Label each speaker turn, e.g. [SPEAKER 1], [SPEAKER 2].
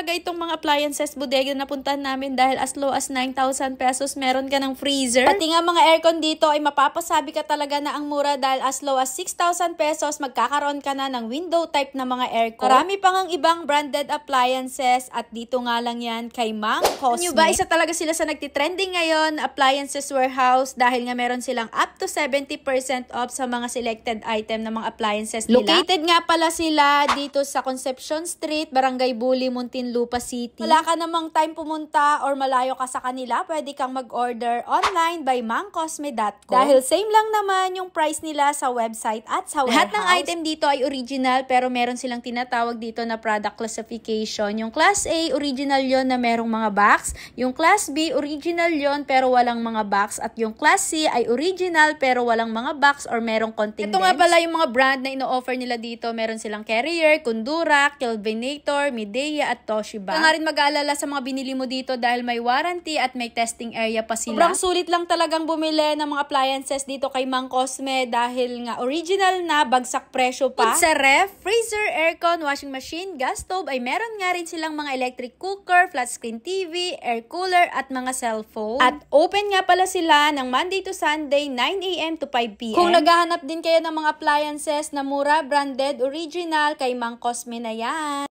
[SPEAKER 1] talaga itong mga appliances bodega na puntahan namin dahil as low as 9,000 pesos meron ka ng freezer. Pati nga mga aircon dito ay mapapasabi ka talaga na ang mura dahil as low as 6,000 pesos magkakaroon ka na ng window type na mga aircon. Marami pang ang ibang branded appliances at dito nga lang yan kay Mang Cosme. Nyo ba, isa talaga sila sa nagtitrending ngayon, appliances warehouse, dahil nga meron silang up to 70% off sa mga selected item ng mga appliances nila. Located nga pala sila dito sa Concepcion Street, Barangay Buli, Muntinlupa City. Wala ka namang time pumunta or malayo ka sa kanila, pwede kang mag-order online by mangcosme.com. Dahil same lang naman yung price nila sa website at sa warehouse. Lahat ng item dito ay original pero meron silang tinatawag dito na product classification. Yung Class A, original yon na merong mga box. Yung Class B, original yon pero walang mga box. At yung Class C ay original pero walang mga box or merong konting dents. Ito nga pala yung mga brand na ino-offer nila dito. Meron silang Carrier, Kundura, Kelvinator, Midea at Toshiba. Kaya nga rin mag-aalala sa mga binili mo dito dahil may warranty at may testing area pa sila. Sobrang sulit lang talagang bumili ng mga appliances dito kay Mang Cosme dahil nga original na, bagsak presyo pa. Sa ref, freezer, aircon, washing machine, gas stove ay meron nga rin silang mga electric cooker, flat screen TV, air cooler at mga cellphone. At open nga pala sila ng Monday to Sunday 9 AM to 5 PM. Kung naghahanap din kayo ng mga appliances na mura, branded, original, kay Mang Cosme na yan.